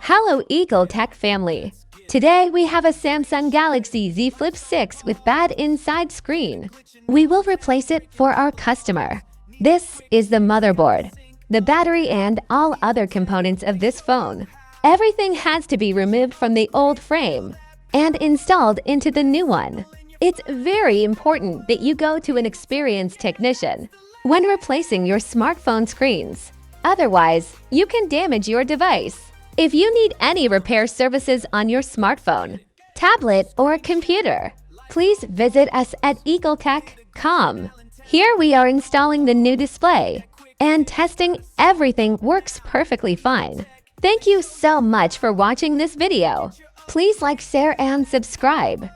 Hello Eagle Tech family! Today we have a Samsung Galaxy Z Flip 6 with bad inside screen. We will replace it for our customer. This is the motherboard, the battery and all other components of this phone. Everything has to be removed from the old frame and installed into the new one. It's very important that you go to an experienced technician when replacing your smartphone screens. Otherwise, you can damage your device. If you need any repair services on your smartphone, tablet, or computer, please visit us at eagletech.com. Here we are installing the new display and testing everything works perfectly fine. Thank you so much for watching this video. Please like, share, and subscribe.